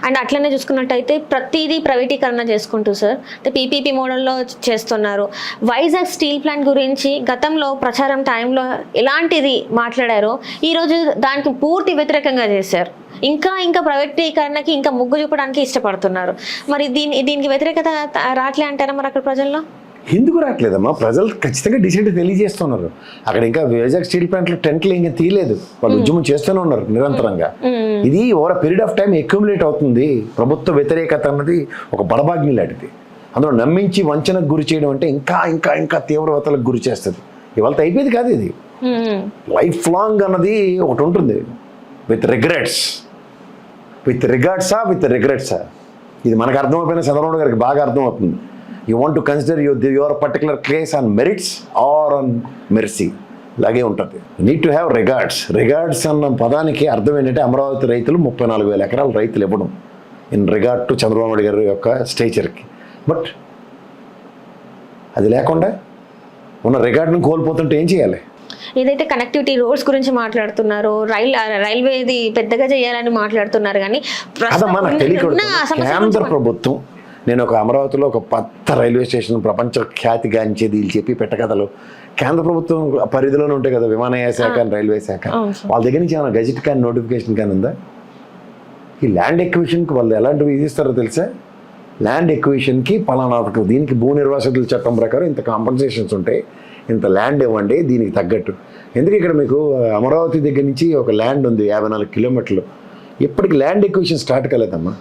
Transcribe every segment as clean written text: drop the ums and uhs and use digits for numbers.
And అట్లనే చూసుకున్నట్టయితే ప్రతిదీ ప్రైవేటీకరణ చేసుకుంటూ సార్ అంటే పీపీపీ మోడల్లో చేస్తున్నారు. వైజాగ్ స్టీల్ ప్లాంట్ గురించి గతంలో ప్రచారం టైంలో ఎలాంటిది మాట్లాడారో ఈరోజు దానికి పూర్తి వ్యతిరేకంగా చేశారు. ఇంకా ప్రైవేటీకరణకి ఇంకా ముగ్గు చూపడానికి ఇష్టపడుతున్నారు. మరి దీనికి వ్యతిరేకత రావట్లే అంటారా మరి అక్కడ ప్రజల్లో? ఎందుకు రావట్లేదమ్మా? ప్రజలు ఖచ్చితంగా డిసెంట్ తెలియజేస్తున్నారు. అక్కడ ఇంకా వైజాగ్ స్టీల్ ప్లాంట్లో టెంట్లు ఇంకా తీయలేదు, వాళ్ళు ఉద్యమం చేస్తూనే ఉన్నారు నిరంతరంగా. ఇది over period of time accumulate అవుతుంది. ప్రభుత్వ వ్యతిరేకత అన్నది ఒక బడబాగ్ని లాంటిది. అందులో నమ్మించి వంచనకు గురి చేయడం అంటే ఇంకా ఇంకా ఇంకా తీవ్రవతలకు గురి చేస్తుంది. ఇవాళ అయిపోయేది కాదు ఇది, లైఫ్ లాంగ్ అన్నది ఒకటి ఉంటుంది. విత్ రిగ్రెట్సా ఇది మనకు అర్థమైపోయిన చంద్రబాబు గారికి బాగా అర్థమవుతుంది. You want to consider your particular case on merits or on mercy, ఇలాగే ఉంటుంది. నీడ్ టు హ్యావ్ రిగార్డ్స్ అన్న పదానికి అర్థం ఏంటంటే అమరావతి రైతులు 34,000 ఎకరాలు రైతులు ఇవ్వడం in regard to Chandrababu Naidu గారి యొక్క స్టేచర్కి. బట్ అది లేకుండా ఉన్న రిగార్డును కోల్పోతుంటే ఏం చేయాలి? ఏదైతే కనెక్టివిటీ రోడ్స్ గురించి మాట్లాడుతున్నారు, రైల్వేది పెద్దగా చేయాలని మాట్లాడుతున్నారు, కానీ కేంద్ర ప్రభుత్వం, నేను ఒక అమరావతిలో ఒక కొత్త రైల్వే స్టేషన్ ప్రపంచ ఖ్యాతిగాంచేది వీళ్ళు చెప్పి పెట్టకథలు కేంద్ర ప్రభుత్వం పరిధిలోనే ఉంటాయి కదా, విమానయాన శాఖ రైల్వే శాఖ. వాళ్ళ దగ్గర నుంచి ఏమైనా గజెట్ కానీ నోటిఫికేషన్ కానీ ఉందా? ఈ ల్యాండ్ ఎక్విజిషన్కి వాళ్ళు ఎలాంటివి ఇస్తారో తెలుసా? ల్యాండ్ ఎక్విజిషన్కి పలానా దీనికి భూ నిర్వాసితుల చట్టం ప్రకారం ఇంత కాంపన్సేషన్స్ ఉంటాయి, ఇంత ల్యాండ్ ఇవ్వండి దీనికి తగ్గట్టు. ఎందుకు ఇక్కడ మీకు అమరావతి దగ్గర నుంచి ఒక ల్యాండ్ ఉంది 54 కిలోమీటర్లు, ఇప్పటికి ల్యాండ్ ఎక్విజిషన్ స్టార్ట్ కాలేదమ్మా.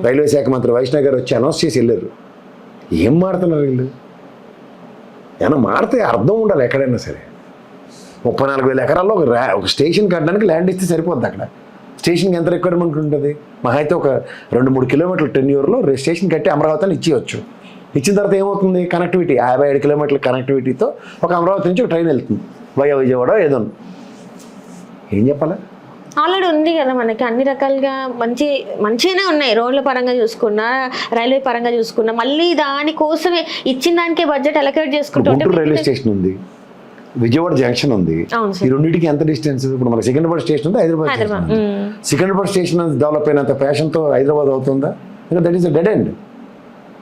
రైల్వే శాఖ మంత్రి వైష్ణవ్ గారు వచ్చి అనౌన్స్ చేసి వెళ్ళారు. ఏం మారుతున్నారు వీళ్ళు? ఏమన్నా మారితే అర్థం ఉండాలి. ఎక్కడైనా సరే 34,000 ఎకరాల్లో ఒక స్టేషన్ కట్టడానికి ల్యాండ్ ఇస్తే సరిపోద్ది. అక్కడ స్టేషన్కి ఎంత రిక్వైర్మెంట్ ఉంటుంది? మహా అయితే ఒక 2-3 కిలోమీటర్ల టెన్యూర్లో స్టేషన్ కట్టి అమరావతిని ఇచ్చేయచ్చు. ఇచ్చిన తర్వాత ఏమవుతుంది? కనెక్టివిటీ 57 కిలోమీటర్ల కనెక్టివిటీతో ఒక అమరావతి నుంచి ఒక ట్రైన్ వెళ్తుంది వయా విజయవాడ ఏదో. ఏం చెప్పాలా? ఆల్రెడీ ఉంది కదా మనకి అన్ని రకాలుగా మంచిగానే ఉన్నాయి. రోడ్ల పరంగా చూసుకున్నా, రైల్వే పరంగా చూసుకున్నా, మళ్ళీ దానికోసమే ఇచ్చిన దానికే బడ్జెట్ అలొకేట్ చేసుకుంటూ గుంటూరు రైల్వే స్టేషన్ ఉంది, విజయవాడ జంక్షన్ ఉంది. ఈ రెండింటికి ఎంత డిస్టెన్స్? ఇప్పుడు మన సికింద్రాబాద్ స్టేషన్ ఉంది, హైదరాబాద్. సికింద్రాబాద్ స్టేషన్ డెవలప్ అయినంత ఫ్యాషన్తో హైదరాబాద్ అవుతుందా? That is a dead end.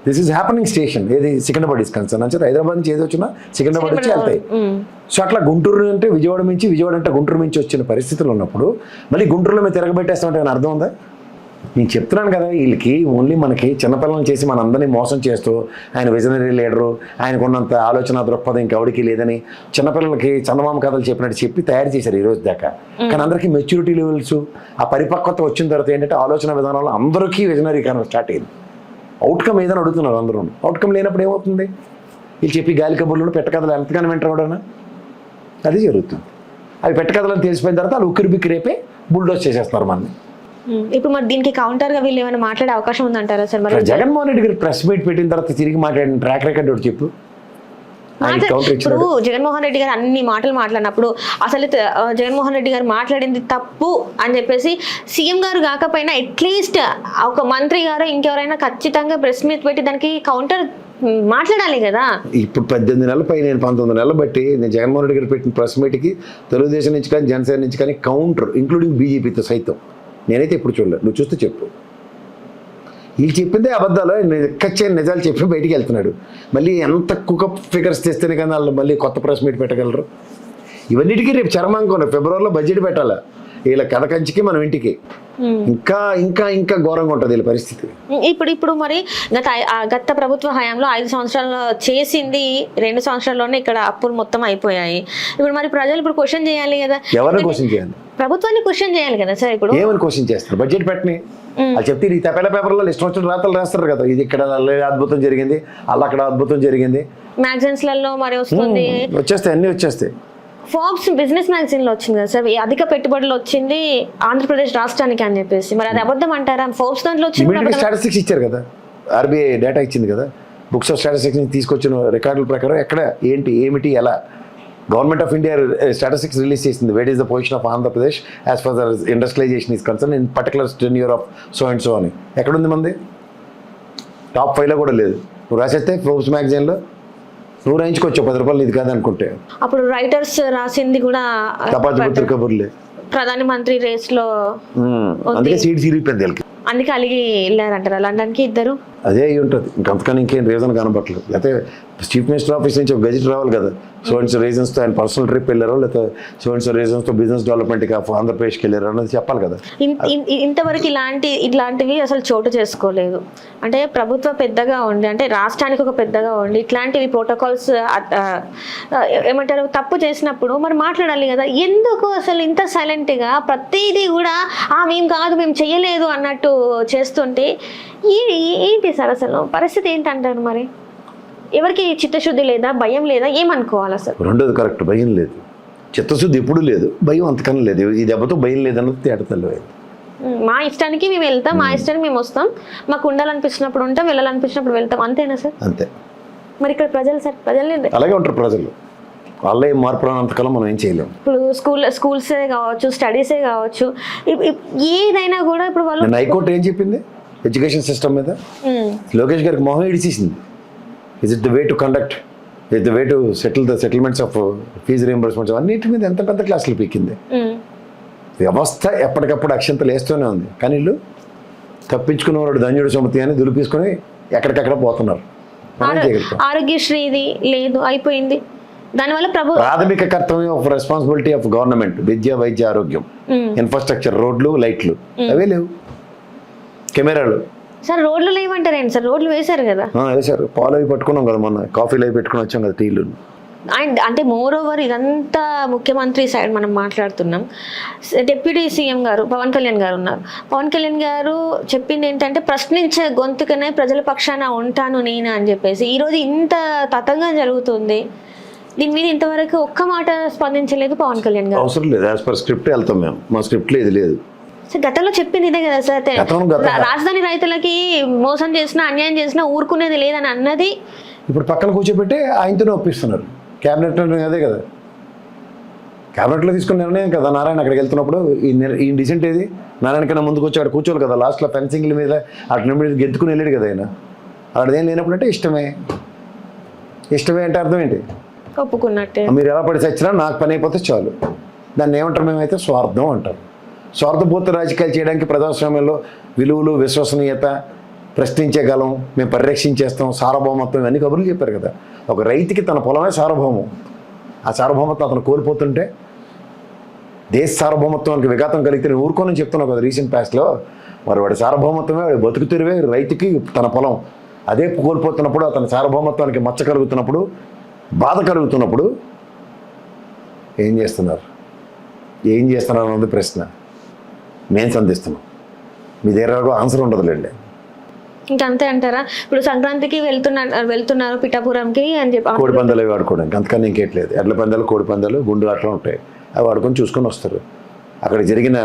This is happening station. ఏది సికింద్రాబాద్ ఇస్ కన్సర్న్ అంటే హైదరాబాద్ నుంచి ఏది వచ్చినా సికింద్రాబాద్ వచ్చి వెళ్తాయి. సో అట్లా గుంటూరు అంటే విజయవాడ నుంచి, విజయవాడ అంటే గుంటూరు నుంచి వచ్చిన పరిస్థితులు ఉన్నప్పుడు మళ్ళీ గుంటూరులో మేము తిరగబెట్టేస్తామంటే అర్థం ఉందా? నేను చెప్తున్నాను కదా, వీళ్ళకి ఓన్లీ మనకి చిన్నపిల్లలను చేసి మనందరినీ మోసం చేస్తూ ఆయన విజనరీ లీడరు, ఆయనకున్నంత ఆలోచన దృక్పథం ఇంకెవడికి లేదని చిన్నపిల్లలకి చందమామ కథలు చెప్పినట్టు చెప్పి తయారు చేశారు ఈ రోజు దాకా. కానీ అందరికీ మెచ్యూరిటీ లెవెల్స్, ఆ పరిపక్వత వచ్చిన తర్వాత ఏంటంటే ఆలోచన విధానంలో అందరికీ విజనరీకరణ స్టార్ట్ అయింది. అవుట్కమ్ ఏదైనా అడుగుతున్నారు అందరూ. అవుట్కమ్ లేనప్పుడు ఏమవుతుంది? వీళ్ళు చెప్పి గాలి కబుర్లను పెట్టకథలు ఎంతగానో వింటారు కూడా, అది జరుగుతుంది. అవి పెట్టకథలను తెలిసిపోయిన తర్వాత వాళ్ళు ఉక్కిరి బిక్కిరి రేపే బుల్డోజ్ చేసేస్తున్నారు మనని. ఇప్పుడు మరి దీనికి కౌంటర్గా వీళ్ళు ఏమైనా మాట్లాడే అవకాశం ఉందంటారా సార్? మరి జగన్మోహన్ రెడ్డి గారు ప్రెస్ మీట్ పెట్టిన తర్వాత తిరిగి మాట్లాడిన ట్రాక్ రికార్డ్ ఒకటి చెప్పు. ఇప్పుడు జగన్మోహన్ రెడ్డి గారు అన్ని మాటలు మాట్లాడినప్పుడు అసలు జగన్మోహన్ రెడ్డి గారు మాట్లాడింది తప్పు అని చెప్పేసి సీఎం గారు కాకపోయినా అట్లీస్ట్ ఒక మంత్రి గారు ఇంకెవరైనా ఖచ్చితంగా ప్రెస్ మీట్ పెట్టి దానికి కౌంటర్ మాట్లాడాలి కదా. ఇప్పుడు 18 నెలల పై నేను 19 నెలలు బట్టి నేను జగన్మోహన్ రెడ్డి గారు పెట్టిన ప్రెస్ మీట్కి తెలుగుదేశం నుంచి కానీ జనసేన నుంచి కానీ కౌంటర్ ఇంక్లూడింగ్ బీజేపీతో సైతం నేనైతే ఎప్పుడు చూడలేదు. నువ్వు చూస్తే చెప్పు. వీళ్ళు చెప్పిందే అబద్ధాలు, ఎక్కచ్చని నిజాలు చెప్పి బయటికి వెళ్తున్నాడు. మళ్ళీ ఎంత కుకప్ ఫిగర్స్ తెస్తేనే కానీ వాళ్ళు మళ్ళీ కొత్త ప్రెస్ మీట్ పెట్టగలరు. ఇవన్నిటికీ రేపు చరమాంకం, ఫిబ్రవరిలో బడ్జెట్ పెట్టాలి. వీళ్ళ కథ కంచికి మనం ఇంటికి ఇంకా ఇంకా ఇంకా ఘోరంగా ఉంటుంది వీళ్ళ పరిస్థితి. ఇప్పుడు మరి గత ప్రభుత్వ హయాంలో 5 సంవత్సరాలు చేసింది 2 సంవత్సరాల్లోనే ఇక్కడ అప్పులు మొత్తం అయిపోయాయి. ఇప్పుడు మరి ప్రజలు ఇప్పుడు క్వశ్చన్ చేయాలి కదా, ఎవరిని క్వశ్చన్ చేయాలి? ప్రభుత్వాన్ని క్వశ్చన్ చేయాలి కదా సార్. ఇప్పుడు ఏమని క్వశ్చన్ చేస్తారు? బడ్జెట్ పెట్టని అది చెప్తే ఈ తెప్పల పేపర్లో ఇష్టం వచ్చిన రాతలు రాస్తారు కదా, ఇది ఇక్కడ అద్భుతం జరిగింది, అలా అక్కడ అద్భుతం జరిగింది, మ్యాగజైన్స్ లలో మరి వస్తుంది, వచ్చేస్తాయి, అన్ని వచ్చేస్తాయి. ఫోర్బ్స్ బిజినెస్ మ్యాగజైన్ లో వచ్చింది కదా సార్, అధిక పెట్టుబడులు వచ్చింది ఆంధ్రప్రదేశ్ రాష్ట్రానికి అని చెప్పేసి, మరి అది అబద్ధం అంటారా? ఫోర్బ్స్ దాంట్లో వచ్చింది స్టాటిస్టిక్స్ ఇచ్చారు కదా, ఆర్బీఐ డేటా ఇచ్చింది కదా, బుక్స్ ఆఫ్ స్టాటిస్టిక్స్ తీసుకొచ్చిన రికార్డుల ప్రకారం ఎక్కడ ఏంటి ఏమిటి ఎలా government of India statistics release చేసింది. What is the position of Andhra Pradesh as far the industrialization is concern in particular tenure of so and so అని. ఎక్కడుంది మంది? టాప్ 5లో కూడా లేదు. నువ్వు రాసేస్తే ఫోర్బ్స్ మ్యాగజైన్లో నువ్వు రాయించుకోవచ్చు 10 రూపాయలు ఇది కాదనుకుంటే. అప్పుడు రైటర్స్ రాసింది కూడా తపాచి కబుర్లే, ప్రధానమంత్రి రేస్ లో అందుకే సీట్ సిరిగిపోయింది. అందుకే అలిగి వెళ్ళారంటారా లండన్కి ఇద్దరు? అదే అయి ఉంటుంది, ఇంకంతకని ఇంకేం రీజన్ కనబట్టలేదు. లేకపోతే చీఫ్ మినిస్టర్ ఆఫీస్ నుంచి ఒక గెజిట్ రావాలి కదా, సో అండ్ సో రీజన్స్తో ఆయన పర్సనల్ ట్రిప్ వెళ్ళారో, లేకపోతే సో అండ్ సో రీజన్స్తో బిజినెస్ డెవలప్మెంట్కి ఆంధ్రప్రదేశ్కి వెళ్ళారో అన్నది చెప్పాలి కదా. ఇంతవరకు ఇట్లాంటివి అసలు చోటు చేసుకోలేదు. అంటే ప్రభుత్వం పెద్దగా ఉండి, అంటే రాష్ట్రానికి ఒక పెద్దగా ఉండి ఇట్లాంటివి ప్రోటోకాల్స్ ఏమంటారు తప్పు చేసినప్పుడు మరి మాట్లాడాలి కదా. ఎందుకు అసలు ఇంత సైలెంట్గా ప్రతిదీ కూడా మేము కాదు మేము చెయ్యలేదు అన్నట్టు చేస్తుంటే ఏంటి సార్ అసలు పరిస్థితి ఏంటంటారు? మరి ఎవరికి చిత్తశుద్ధి లేదా, భయం లేదా, ఏమనుకోవాలి అసలు? రెండోది కరెక్ట్, భయం లేదు, చిత్తశుద్ధి ఎప్పుడు లేదు, భయం అంతకన్నా లేదు. ఈ దెబ్బతో భయం లేదన్నది తేటతల్లి. మా ఇష్టానికి మేము వెళ్తాం, మా ఇష్టానికి మేము వస్తాం, మాకు ఉండాలనిపించినప్పుడు ఉంటాం, వెళ్ళాలనిపించినప్పుడు వెళ్తాం, అంతేనా సార్? అంతే. మరి ఇక్కడ ప్రజలు సార్, ప్రజలు అలాగే ఉంటారు. ప్రజలు వాళ్ళే మార్పు రానంతకాలం మనం ఏం చేయలేము. ఇప్పుడు స్కూల్సే కావచ్చు, స్టడీసే కావచ్చు, ఏదైనా కూడా ఇప్పుడు వాళ్ళు హైకోర్టు ఏం చెప్పింది ఎడ్యుకేషన్ సిస్టమ్ మీద? లోకేష్ గారికి మొహం ఇడిచేసింది. Is it the way to conduct, is the way to settlements of fee reimbursements, అన్నిటి మీద ఎంత పెద్ద క్లాసులు పీకింది. వ్యవస్థ ఎప్పటికప్పుడు అక్షంతలు వేస్తూనే ఉంది, కానీ వీళ్ళు తప్పించుకున్నవాడు ధన్యుడు సుమతి అని దులిపేసుకొని ఎక్కడికక్కడ పోతున్నారు. ఆరోగ్యశ్రీది లేదు, అయిపోయింది. దానివల్ల ప్రాథమిక కర్తవ్యం ఆఫ్ రెస్పాన్సిబిలిటీ ఆఫ్ గవర్నమెంట్, విద్య, వైద్య, ఆరోగ్యం, ఇన్ఫ్రాస్ట్రక్చర్, రోడ్లు, లైట్లు అవే లేవు, కెమెరాలు. సార్ రోడ్లు లేవంటారేంటి సార్? రోడ్లు వేశారు కదా. వేశారు, పాలు అవి పట్టుకున్నాం కదా, మొన్న కాఫీలు అవి పెట్టుకుని వచ్చాం కదా, టీలు. అండ్ అంటే మోర్ ఓవర్ ఇదంతా ముఖ్యమంత్రి సైడ్ మనం మాట్లాడుతున్నాం. డిప్యూటీ సీఎం గారు పవన్ కళ్యాణ్ గారు ఉన్నారు. పవన్ కళ్యాణ్ గారు చెప్పింది ఏంటంటే ప్రశ్నించే గొంతుకనే ప్రజల పక్షాన ఉంటాను నేను అని చెప్పేసి. ఈరోజు ఇంత తతంగా జరుగుతుంది, దీని మీద ఇంతవరకు ఒక్క మాట స్పందించలేదు పవన్ కళ్యాణ్ గారు. అవసరం లేదు, యాజ్ పర్ స్క్రిప్ట్ వెళ్తాం మేము, మా స్క్రిప్ట్ లేదు లేదు. సార్ గతంలో చెప్పింది ఇదే కదా సార్, రాజధాని రైతులకి మోసం చేసినా అన్యాయం చేసినా ఊరుకునేది లేదని అన్నది. ఇప్పుడు పక్కన కూర్చోబెట్టి ఆయనతోనే ఒప్పిస్తున్నారు. క్యాబినెట్ అదే కదా, క్యాబినెట్లో తీసుకున్న నిర్ణయం కదా. నారాయణ అక్కడికి వెళ్తున్నప్పుడు ఈ డిసెంట్ ఏది, నారాయణ కన్నా ముందుకు వచ్చి అక్కడ కూర్చోవాలి కదా, లాస్ట్లో ఫెన్సింగ్ల మీద అటు మీద గెంతుకుని వెళ్ళాడు కదా ఆయన. అక్కడేం లేనప్పుడు అంటే ఇష్టమే అంటే అర్థం ఏంటి? ఒప్పుకున్నట్టే. మీరు ఎలా పడి చచ్చినా నాకు పని అయిపోతే చాలు, దాన్ని ఏమంటారు మేమైతే స్వార్థం అంటారు. స్వార్థపూర్త రాజకీయాలు చేయడానికి ప్రజాస్వామ్యంలో విలువలు, విశ్వసనీయత, ప్రశ్నించగలం, మేము పరిరక్షించేస్తాం, సార్వభౌమత్వం, ఇవన్నీ కబుర్లు చెప్పారు కదా. ఒక రైతుకి తన పొలమే సార్వభౌమం. ఆ సార్వభౌమత్వం అతను కోల్పోతుంటే, దేశ సార్వభౌమత్వానికి విఘాతం కలిగితే నేను ఊరుకోనని చెప్తున్నావు కదా రీసెంట్ పాస్ట్లో. వాడి సార్వభౌమత్వమే, వాడి బతుకు తెరువే రైతుకి తన పొలం. అదే కోల్పోతున్నప్పుడు, అతని సార్వభౌమత్వానికి మచ్చ కలుగుతున్నప్పుడు, బాధ కలుగుతున్నప్పుడు ఏం చేస్తున్నారు అన్నది ప్రశ్న మేము సంధిస్తున్నాం. మీ దగ్గర ఆన్సర్ ఉండదులేండి. ఇంకంతే అంటారా? ఇప్పుడు సంక్రాంతికి వెళ్తున్నారు పిఠాపురంకి అని చెప్పి కోడి పందాలు అవి ఆడుకోవడానికి, అంతకన్నా ఇంకేట్లేదు. ఎడ్ల పందాలు, కోడి పందాలు, గుండు అట్లా ఉంటాయి, అవి ఆడుకొని చూసుకొని వస్తారు. అక్కడ జరిగిన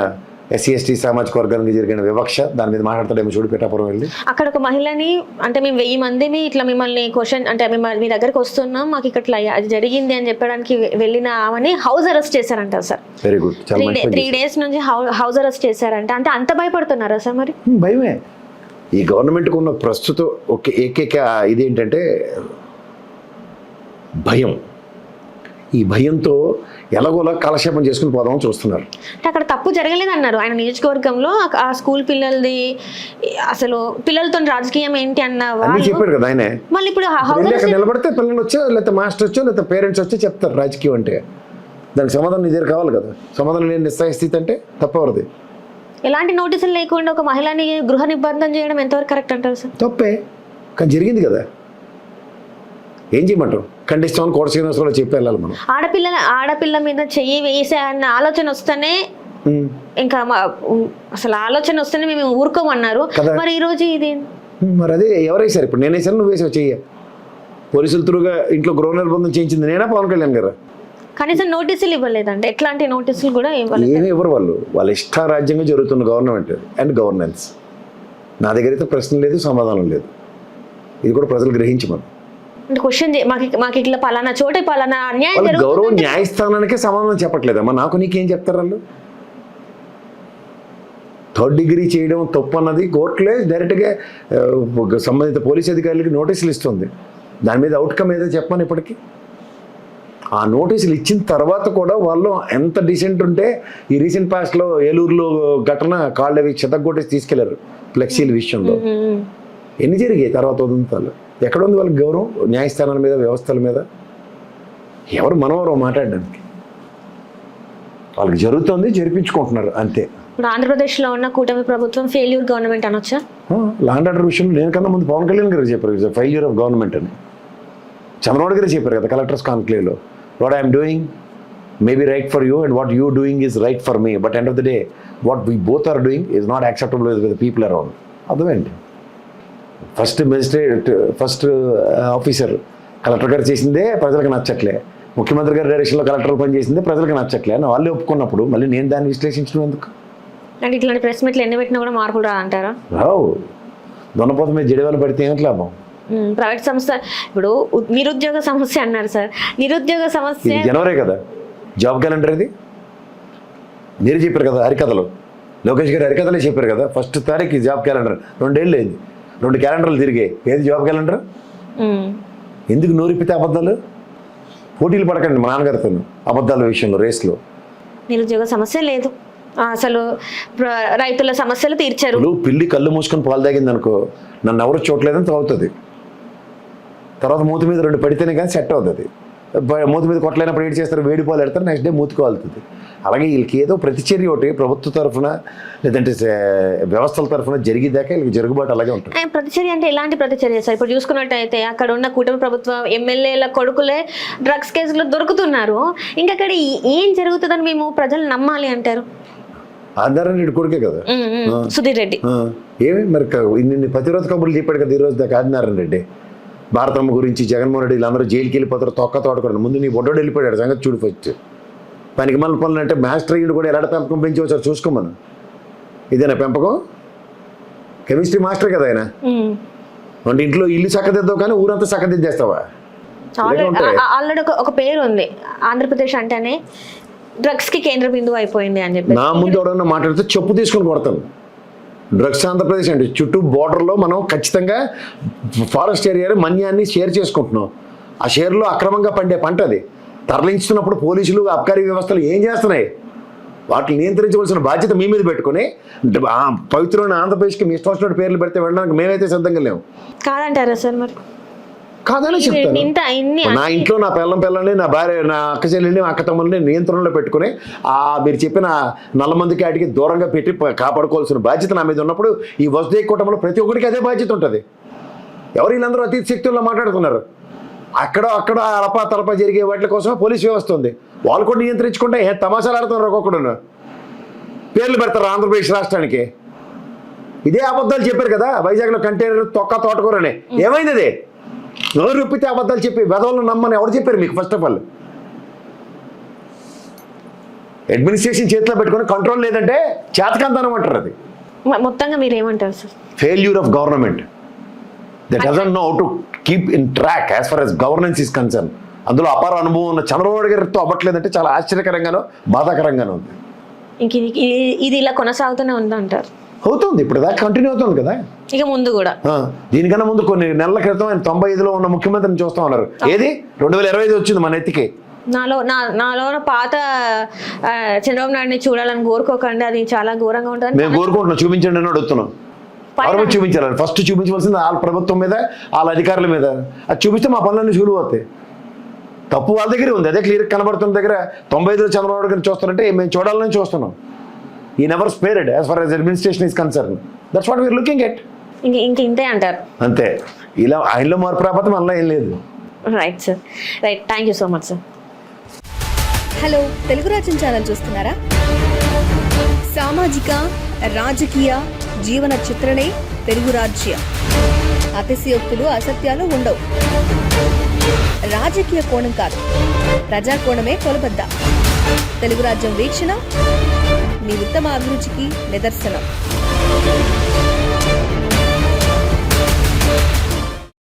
ఎస్సీ ఎస్టీ సామాజిక వర్గానికి జరిగిన వివక్ష, దాని మీద మాట్లాడతాడేమో చూడు పిఠాపురం వెళ్ళి. అక్కడ ఒక మహిళని, అంటే మేము 1000 మందిని ఇట్లా మిమ్మల్ని క్వశ్చన్, అంటే మీ దగ్గరకు వస్తున్నాం, మాకు ఇక్కడ అది జరిగింది అని చెప్పడానికి వెళ్ళిన ఆమెని హౌస్ అరెస్ట్ చేశారంట సార్. Very good. 3 days నుంచి హౌస్ అరెస్ట్ చేశారంట. అంటే అంత భయపడుతున్నారా సార్? మరి భయమే. ఈ గవర్నమెంట్కి ఉన్న ప్రస్తుతం ఒక ఏకైక ఇది ఏంటంటే భయం. ఈ భయంతో ఎలాగోలా కాలక్షేపం చేసుకుని పోదామని చూస్తున్నారు. అక్కడ తప్పు జరగలేదన్నారు ఆయన నియోజకవర్గంలో. ఆ స్కూల్ పిల్లలది అసలు పిల్లలతో రాజకీయం ఏంటి అన్న చెప్పాడు కదా ఆయన. మళ్ళీ ఇప్పుడు అక్కడ నిలబడితే పిల్లలు వచ్చో, లేకపోతే మాస్టర్ వచ్చో, లేకపోతే పేరెంట్స్ వచ్చి చెప్తారు రాజకీయం అంటే. దానికి సమాధానం నిజం కావాలి కదా. సమాధానం లేని నిస్సహాయ స్థితి అంటే తప్పవరది. ఎలాంటి నోటీసులు లేకుండా ఒక మహిళని గృహ నిర్బంధం చేయడం ఎంతవరకు కరెక్ట్ అంటారు సార్? తప్పే, కానీ జరిగింది కదా. ఏం చేయమంటారు? ఖండిస్తామని కోట శ్రీనివాసరావు చెప్పి వెళ్ళాలి మనం. ఆడపిల్ల మీద చెయ్యి వేసే అన్న ఆలోచన వస్తేనే, ఇంకా అసలు ఆలోచన వస్తేనే మేము ఊరుకోమన్నారు. మరి ఈ రోజు ఇది మరి అదే ఎవరేసారు? ఇప్పుడు నేను వేసాను, నువ్వు వేసావు చెయ్య. పోలీసుల త్రూగా ఇంట్లో గృహ నిర్బంధం చేయించింది నేనా, పవన్ కళ్యాణ్ గారు? కనీసం నోటీసులు ఇవ్వలేదండి. ఎట్లాంటి నోటీసులు కూడా ఇవ్వలేదు. ఏమి ఇవ్వరు వాళ్ళు. వాళ్ళ ఇష్టారాజ్యంగా జరుగుతున్న గవర్నమెంట్ అండ్ గవర్నెన్స్. నా దగ్గర అయితే ప్రశ్న లేదు, సమాధానం లేదు. ఇది కూడా ప్రజలు గ్రహించమని. అంటే క్వశ్చన్ మాకు ఇట్లా పలానా చోట పలానా అన్యాయం గౌరవ న్యాయస్థానానికే సమాధానం చెప్పట్లేదమ్మా. నాకు నీకేం చెప్తారు వాళ్ళు? 3rd degree చేయడం తప్పు అన్నది కోర్టులే డైరెక్ట్గా సంబంధిత పోలీస్ అధికారులకి నోటీసులు ఇస్తుంది. దాని మీద అవుట్కమ్ ఏదో చెప్పమని ఇప్పటికీ. ఆ నోటీసులు ఇచ్చిన తర్వాత కూడా వాళ్ళు ఎంత డీసెంట్ ఉంటే, ఈ రీసెంట్ పాస్ట్లో ఏలూరులో ఘటన కాళ్ళు అవి చెతగొట్టేసి తీసుకెళ్లారు ఫ్లెక్సీల విషయంలో ఎన్ని జరిగాయి తర్వాత ఉదంతాలు? ఎక్కడ ఉంది వాళ్ళకి గౌరవం న్యాయస్థానాల మీద, వ్యవస్థల మీద? ఎవరు మనవరో మాట్లాడడానికి? వాళ్ళకి జరుగుతుంది, జరిపించుకుంటున్నారు అంతే. ఇప్పుడు ఆంధ్రప్రదేశ్లో ఉన్న కూటమి ప్రభుత్వం ఫెయిల్యూర్ గవర్నమెంట్ అనొచ్చా? లాండ్ ఆర్డర్ విషయంలో నేను కన్నా ముందు పవన్ కళ్యాణ్ గారు చెప్పారు ఫెయిల్యూర్ ఆఫ్ గవర్నమెంట్ అని. చంద్రబాబు గారు చెప్పారు కదా కలెక్టర్స్ కాన్క్లేవ్లో, what I'm doing maybe right for you and what you doing is right for me, but end of the day what we both are doing is not acceptable with the people around. అర్థమేంటి? First magistrate, first officer collector గారు చేసిందే ప్రజలకు నచ్చట్లే, ముఖ్యమంత్రి గారి డైరెక్షన్లో collector పని చేసిందే ప్రజలకు నచ్చట్లే అని వాళ్ళే ఒప్పుకున్నప్పుడు మళ్ళీ నేను దాన్ని విశ్లేషించడం ఎందుకు? అంటే ఇట్లాంటి ప్రెస్ మీట్లు ఎన్ని పెట్టినా కూడా మార్పులు రాదంటారా? రావు. దొన్నపోత మీద జడివాళ్ళు పెడితే ఏమిటి లాభం? ప్రైవేట్ సంస్థ ఇప్పుడు నిరుద్యోగ సమస్య అన్నారు సార్. నిరుద్యోగ సమస్య జనవరే కదా జాబ్ క్యాలెండర్. ఇది మీరు చెప్పారు కదా హరికథలో, లోకేష్ గారు హరికథలే చెప్పారు కదా, 1వ తారీఖు జాబ్ క్యాలెండర్. 2 ఏళ్ళు అయింది, 2 క్యాలెండర్లు తిరిగాయి. ఏది జాబ్ క్యాలెండర్? ఎందుకు నోరిప్పితే అబద్ధాలు? పోటీలు పడకండి మా నాన్నగారితో అబద్ధాల విషయంలో, రేస్లో. నిరుద్యోగ సమస్య లేదు అసలు, రైతుల సమస్యలు తీర్చారు. పిల్లి కళ్ళు మూసుకొని పాలు తాగింది అనుకో, నన్ను ఎవరు చూడలేదని తాగుతుంది. తర్వాత మూతి మీద 2 పడితేనే కానీ సెట్ అవుతుంది. మూతి మీద కొట్టలేనప్పుడు ఏడు చేస్తారు, వేడి పాలు పెడతారు, నెక్స్ట్ డే మూతికి వాళ్తుంది. అలాగే వీళ్ళకి ఏదో ప్రతిచర్య ఒకటి ప్రభుత్వ తరఫున లేదంటే వ్యవస్థల తరఫున జరిగేదాకా వీళ్ళకి జరుగుబాటు అలాగే ఉంటుంది. ప్రతిచర్య అంటే ఎలాంటి ప్రతిచర్య సార్? ఇప్పుడు చూసుకున్నట్టయితే అక్కడ ఉన్న కూటమి ప్రభుత్వం ఎమ్మెల్యేల కొడుకులే డ్రగ్స్ కేసులో దొరుకుతున్నారు. ఇంకా అక్కడ ఏం జరుగుతుందని మేము ప్రజలు నమ్మాలి అంటారు? ఆదినారాయణ రెడ్డి కొడుకే కదా సుధీర్ రెడ్డి. ఏమి మరి ఇన్ని ప్రతిరోజు కబుర్లు చెప్పాడు కదా ఈరోజు దాకా ఆదినారాయణ రెడ్డి. భారతమ్మ గురించి, జగన్మోహన్ రెడ్డి వీళ్ళందరూ జైలుకి వెళ్ళిపోతారు, తొక్క తోటకూడదు. ముందు నీ బొడ్డోడు వెళ్ళిపోయాడు సంగతి చూడు. ఫస్ట్ పనికి మన పనులు అంటే మాస్టర్ అయ్యుడు కూడా ఎలాంటి పెంపకం పెంచి వచ్చారు చూసుకోమను. ఇదేనా పెంపకం? కెమిస్ట్రీ మాస్టర్ కదా ఆయన. అంటే ఇంట్లో ఇల్లు చక్కదిద్దావు కానీ ఊరంతా చక్కదిద్దేస్తావా? ఆల్రెడీ ఒక పేరు ఉంది ఆంధ్రప్రదేశ్ అంటేనే డ్రగ్స్ కి కేంద్ర బిందువు అయిపోయింది అని చెప్పి. నా ముందు ఎవడన్నా మాట్లాడితే చెప్పు తీసుకొని కొడతాను. డ్రగ్స్ ఆంధ్రప్రదేశ్ అంటే చుట్టూ బోర్డర్లో మనం ఖచ్చితంగా ఫారెస్ట్ ఏరియాలో మన్యాన్ని షేర్ చేసుకుంటున్నాం. ఆ షేర్లో అక్రమంగా పండే పంట అది తరలించుతున్నప్పుడు పోలీసులు, అబ్కారీ వ్యవస్థలు ఏం చేస్తున్నాయి? వాటిని నియంత్రించవలసిన బాధ్యత మీ మీద పెట్టుకుని పవిత్రమైన ఆంధ్రప్రదేశ్కి మీ ఇష్టం పేర్లు పెడితే వెళ్ళడానికి మేమైతే సిద్ధంగా లేము. కాదంటారా సార్? మరి కాదని చెప్తాను. నా ఇంట్లో నా పిల్లని, నా భార్య, నా అక్క చెల్లిని, అక్క తమ్ముల్ని నియంత్రణలో పెట్టుకుని మీరు చెప్పిన నల్లమందికి వాటికి దూరంగా పెట్టి కాపాడుకోవాల్సిన బాధ్యత నా మీద ఉన్నప్పుడు ఈ వసుదేవ కూటమిలో ప్రతి ఒక్కరికి అదే బాధ్యత ఉంటుంది. ఎవరు వీళ్ళందరూ అతీత శక్తుల్లో మాట్లాడుతున్నారు. అక్కడ అలపా తలపా జరిగే వాటి కోసమే పోలీస్ వ్యవస్థ ఉంది. వాళ్ళు కూడా నియంత్రించుకుంటే తమాషాలు ఆడుతున్నారు. ఒక్కొక్కడు పేర్లు పెడతారు ఆంధ్రప్రదేశ్ రాష్ట్రానికి. ఇదే అబద్ధాలు చెప్పారు కదా వైజాగ్లో కంటైనర్ తొక్క తోటకూరని. ఏమైంది అది? నోరు రొప్పితే అబద్ధాలు చెప్పి వెధవలను నమ్మని ఎవరు చెప్పారు మీకు? ఫస్ట్ ఆఫ్ ఆల్ అడ్మినిస్ట్రేషన్ చేతిలో పెట్టుకుని కంట్రోల్ లేదంటే చేతకంతనం అంటారు. అది మొత్తంగా మీరు ఏమంటారు sir? Failure of government that doesn't know how to keep in track as far as governance is concerned. అందులో అపార అనుభవం ఉన్న చంద్రబాబు గారితో అవ్వట్లేదంటే చాలా ఆశ్చర్యకరంగానో బాధాకరంగానో ఉంది. ఇంక ఇది ఇలా కొనసాగుతూనే ఉందంటారు? అవుతుంది, ఇప్పుడు దాకా కంటిన్యూ అవుతుంది కదా. ఇక ముందు కూడా దీనికన్నా ముందు కొన్ని నెలల క్రితం ఆయన 95లో ఉన్న ముఖ్యమంత్రిని చూస్తా ఉన్నారు. ఏది 2025 వచ్చింది మన ఎత్తికి. నాలో పాత చంద్రబాబు నాయుడిని చూడాలని కోరుకోకండి, అది చాలా ఘోరంగా ఉంటుంది. మేము కోరుకుంటున్నాం, చూపించండి అని అడుగుతున్నాం. ఎవరు చూపించాలి? ఫస్ట్ చూపించవలసింది వాళ్ళ ప్రభుత్వం మీద, వాళ్ళ అధికారుల మీద. అది చూపిస్తే మా పనులన్నీ సులువు అవుతాయి. తప్పు వాళ్ళ దగ్గరే ఉంది, అదే క్లియర్ కనబడుతున్న దగ్గర. 95లో చంద్రబాబు గారిని చూస్తారంటే మేము చూడాలని చూస్తున్నాం. ఈ never spared as far as administration is concern. That's what we're looking at. ఇంతే అంటారు? అంతే. ఇలా ఆయనలో మార్పు రాకపోతే మనలో ఏం లేదు. Right sir, right. Thank you so much sir. Hello, Telugu రాజ్యం ఛానల్ చూస్తున్నారా? సామాజిక, రాజకీయ, జీవన చిత్రణే తెలుగు రాజ్యం. అతిశయోక్తులు, అసత్యాలు ఉండవు. రాజకీయ కోణం కాదు, ప్రజా కోణమే కొలబద్ద. తెలుగు రాజ్యం వీక్షణ మీ ఉత్తమ అభిరుచికి నిదర్శనం.